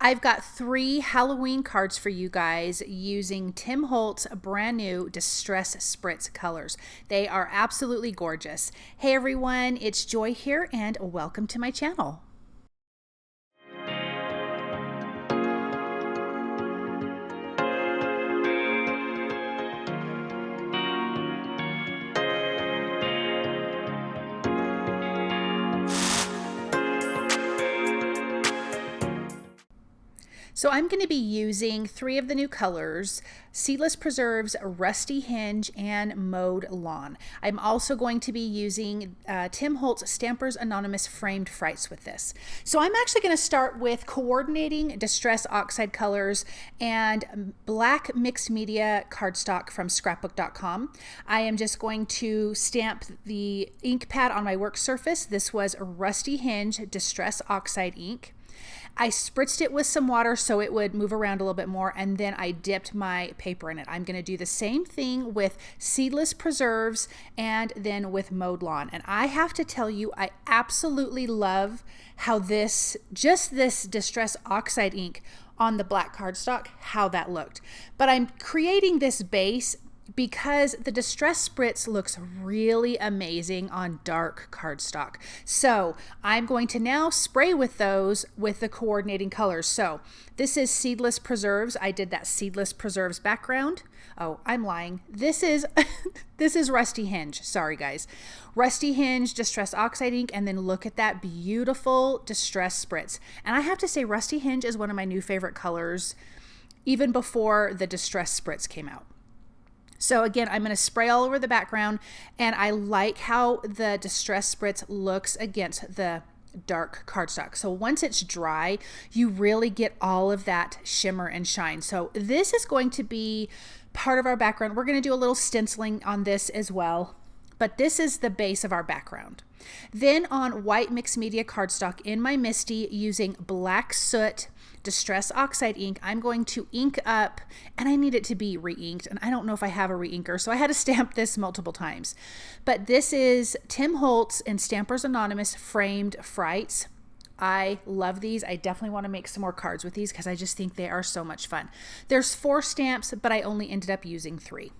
I've got 3 Halloween cards for you guys using Tim Holtz brand new Distress Spritz colors. They are absolutely gorgeous. Hey everyone, it's Joy here and welcome to my channel. So I'm going to be using 3 of the new colors, Seedless Preserves, Rusty Hinge, and Mowed Lawn. I'm also going to be using Tim Holtz Stampers Anonymous Framed Frights with this. So I'm actually going to start with coordinating Distress Oxide colors and black mixed media cardstock from scrapbook.com. I am just going to stamp the ink pad on my work surface. This was Rusty Hinge Distress Oxide ink. I spritzed it with some water so it would move around a little bit more, and then I dipped my paper in it. I'm going to do the same thing with Seedless Preserves and then with Mowed Lawn. And I have to tell you, I absolutely love how this Distress Oxide ink on the black cardstock, how that looked. But I'm creating this base because the Distress Spritz looks really amazing on dark cardstock. So I'm going to now spray with those with the coordinating colors. So this is Seedless Preserves. I did that Seedless Preserves background. Oh, I'm lying. This is this is Rusty Hinge. Sorry guys. Rusty Hinge Distress Oxide ink, and then look at that beautiful Distress Spritz. And I have to say Rusty Hinge is one of my new favorite colors even before the Distress Spritz came out. So again, I'm going to spray all over the background, and I like how the Distress Spritz looks against the dark cardstock. So once it's dry, you really get all of that shimmer and shine. So this is going to be part of our background. We're going to do a little stenciling on this as well, but this is the base of our background. Then on white mixed media cardstock in my Misty using black soot Distress Oxide ink, I'm going to ink up, and I need it to be re-inked, and I don't know if I have a re-inker, so I had to stamp this multiple times. But this is Tim Holtz and Stampers Anonymous Framed Frights. I love these. I definitely want to make some more cards with these because I just think they are so much fun. There's 4 stamps, but I only ended up using 3.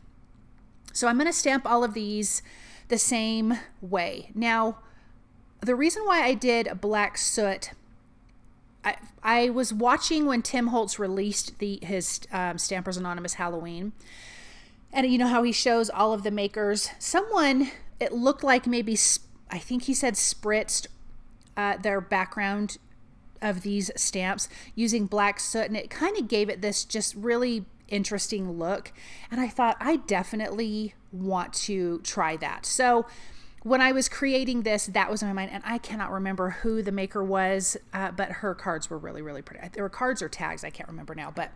So I'm going to stamp all of these the same way. Now, the reason why I did black soot, I was watching when Tim Holtz released his Stampers Anonymous Halloween, and you know how he shows all of the makers. Someone, it looked like maybe, I think he said spritzed their background of these stamps using black soot, and it kind of gave it this just really interesting look, and I thought I definitely want to try that. So when I was creating this, that was in my mind, and I cannot remember who the maker was, but her cards were really, really pretty. There were cards or tags, I can't remember now, but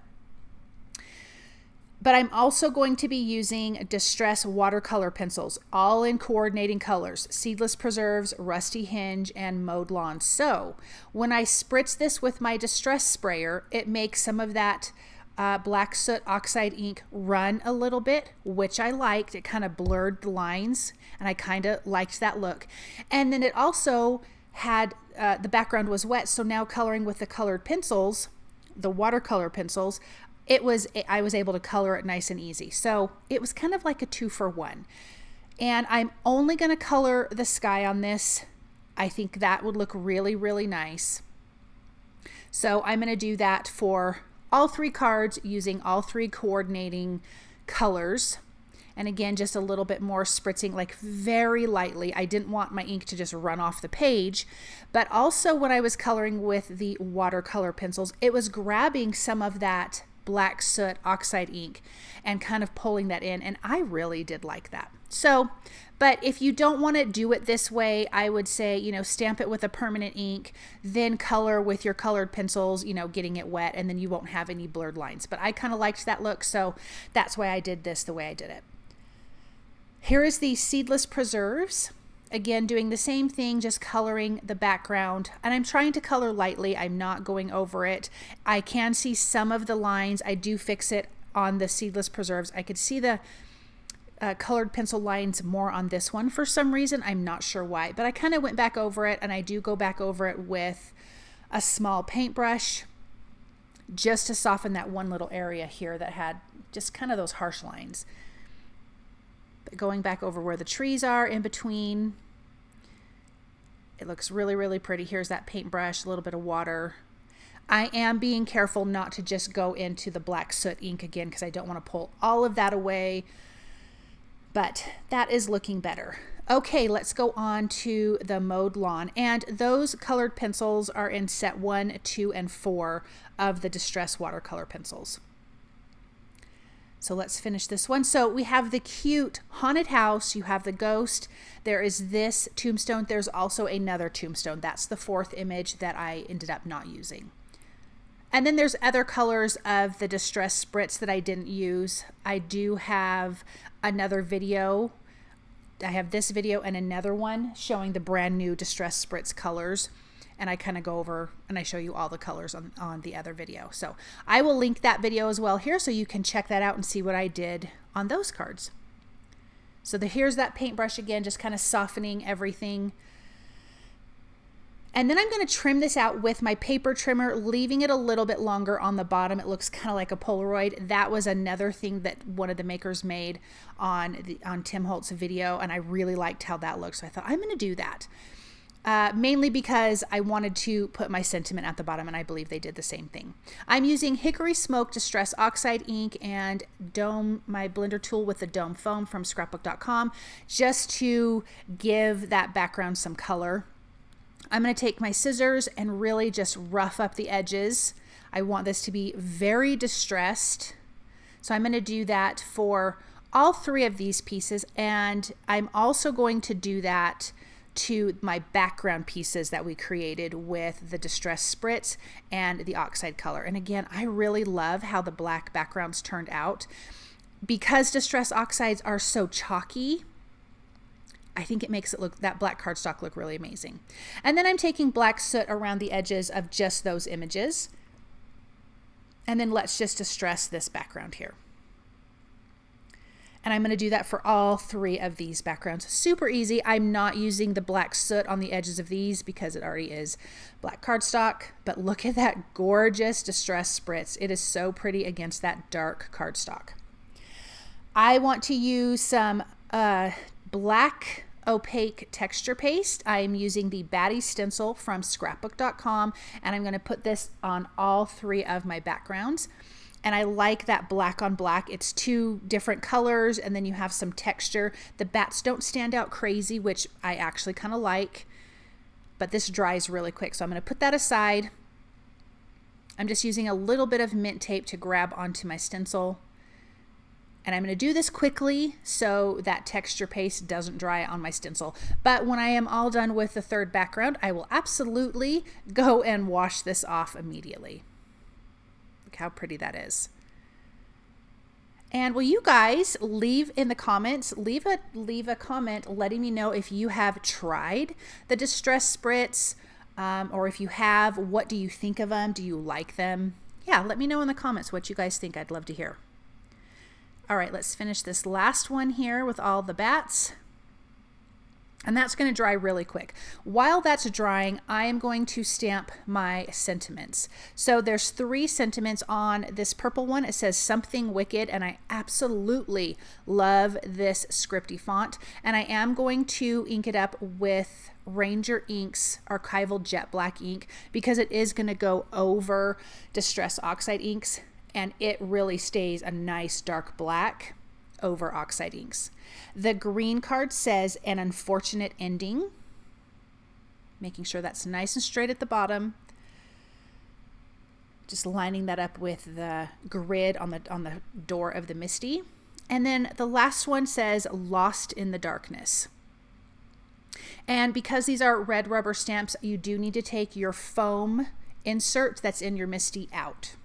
I'm also going to be using Distress watercolor pencils, all in coordinating colors, Seedless Preserves, Rusty Hinge, and Mowed Lawn. So when I spritz this with my Distress sprayer, it makes some of that black soot oxide ink run a little bit, which I liked. It kind of blurred the lines, and I kind of liked that look. And then it also had, the background was wet, so now coloring with the colored pencils, the watercolor pencils, I was able to color it nice and easy. So it was kind of like a 2-for-1. And I'm only going to color the sky on this. I think that would look really, really nice. So I'm going to do that for all 3 cards using all 3 coordinating colors. And again, just a little bit more spritzing, like very lightly. I didn't want my ink to just run off the page, but also when I was coloring with the watercolor pencils, it was grabbing some of that black soot oxide ink and kind of pulling that in, and I really did like that. So, but if you don't want to do it this way, I would say, you know, stamp it with a permanent ink, then color with your colored pencils, you know, getting it wet, and then you won't have any blurred lines. But I kind of liked that look, so that's why I did this the way I did it. Here is the Seedless Preserves. Again, doing the same thing, just coloring the background, and I'm trying to color lightly. I'm not going over it. I can see some of the lines. I do fix it on the Seedless Preserves. I could see the colored pencil lines more on this one for some reason. I'm not sure why, but I kind of went back over it, and I do go back over it with a small paintbrush. just to soften that one little area here that had just kind of those harsh lines. But going back over where the trees are in between, it looks really, really pretty. Here's that paintbrush, a little bit of water. I am being careful not to just go into the black soot ink again because I don't want to pull all of that away, but that is looking better. Okay, let's go on to the mowed lawn, and those colored pencils are in set 1, 2, and 4 of the Distress watercolor pencils. So let's finish this one. So we have the cute haunted house, you have the ghost, there is this tombstone, there's also another tombstone. That's the 4th image that I ended up not using. And then there's other colors of the Distress Spritz that I didn't use. I do have another video. I have this video and another one showing the brand new Distress Spritz colors. And I kind of go over and I show you all the colors on the other video. So I will link that video as well here so you can check that out and see what I did on those cards. So here's that paintbrush again, just kind of softening everything. And then I'm going to trim this out with my paper trimmer, leaving it a little bit longer on the bottom. It looks kind of like a Polaroid. That was another thing that one of the makers made on Tim Holtz's video, and I really liked how that looked. So I thought I'm going to do that. Mainly because I wanted to put my sentiment at the bottom, and I believe they did the same thing. I'm using Hickory Smoke Distress Oxide ink and my blender tool with the Dome foam from scrapbook.com just to give that background some color. I'm going to take my scissors and really just rough up the edges. I want this to be very distressed. So I'm going to do that for all 3 of these pieces, and I'm also going to do that to my background pieces that we created with the Distress Spritz and the Oxide color. And again, I really love how the black backgrounds turned out. Because Distress Oxides are so chalky, I think it makes it look, that black cardstock look really amazing. And then I'm taking black soot around the edges of just those images. And then let's just distress this background here. And I'm going to do that for all 3 of these backgrounds. Super easy. I'm not using the black soot on the edges of these because it already is black cardstock. But look at that gorgeous Distress Spritz. It is so pretty against that dark cardstock. I want to use some black opaque texture paste. I'm using the Batty stencil from scrapbook.com, and I'm going to put this on all 3 of my backgrounds. And I like that black on black. It's 2 different colors, and then you have some texture. The bats don't stand out crazy, which I actually kind of like, but this dries really quick. So I'm going to put that aside. I'm just using a little bit of mint tape to grab onto my stencil. And I'm going to do this quickly so that texture paste doesn't dry on my stencil. But when I am all done with the 3rd background, I will absolutely go and wash this off immediately. Look how pretty that is. And will you guys leave in the comments, leave a comment letting me know if you have tried the Distress Spritz, or if you have, what do you think of them? Do you like them? Yeah, let me know in the comments what you guys think. I'd love to hear. All right, let's finish this last one here with all the bats. And that's going to dry really quick. While that's drying, I am going to stamp my sentiments. So there's 3 sentiments on this purple one. It says Something Wicked, and I absolutely love this scripty font. And I am going to ink it up with Ranger Inks Archival Jet Black ink because it is going to go over Distress Oxide inks, and it really stays a nice dark black over Oxide inks. The green card says An Unfortunate Ending, making sure that's nice and straight at the bottom. Just lining that up with the grid on the door of the Misty. And then the last one says Lost in the Darkness. And because these are red rubber stamps, you do need to take your foam insert that's in your Misty out.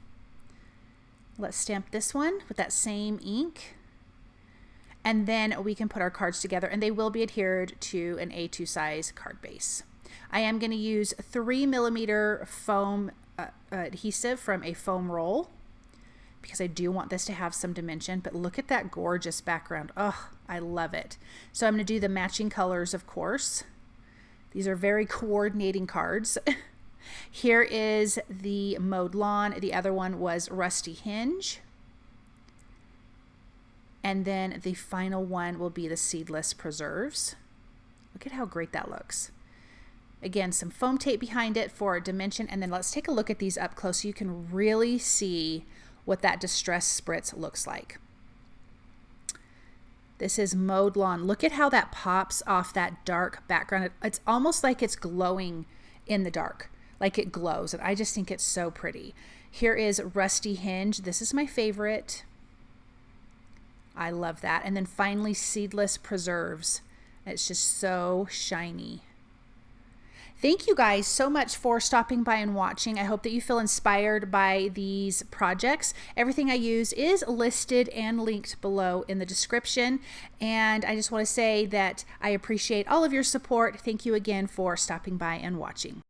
Let's stamp this one with that same ink. And then we can put our cards together, and they will be adhered to an A2 size card base. I am going to use 3mm foam adhesive from a foam roll because I do want this to have some dimension, but look at that gorgeous background. Oh, I love it. So I'm going to do the matching colors, of course. These are very coordinating cards. Here is the Mowed Lawn. The other one was Rusty Hinge. And then the final one will be the Seedless Preserves. Look at how great that looks. Again, some foam tape behind it for dimension. And then let's take a look at these up close so you can really see what that distressed spritz looks like. This is Mowed Lawn. Look at how that pops off that dark background. It's almost like it's glowing in the dark, like it glows. And I just think it's so pretty. Here is Rusty Hinge. This is my favorite. I love that. And then finally, Seedless Preserves. It's just so shiny. Thank you guys so much for stopping by and watching. I hope that you feel inspired by these projects. Everything I use is listed and linked below in the description. And I just want to say that I appreciate all of your support. Thank you again for stopping by and watching.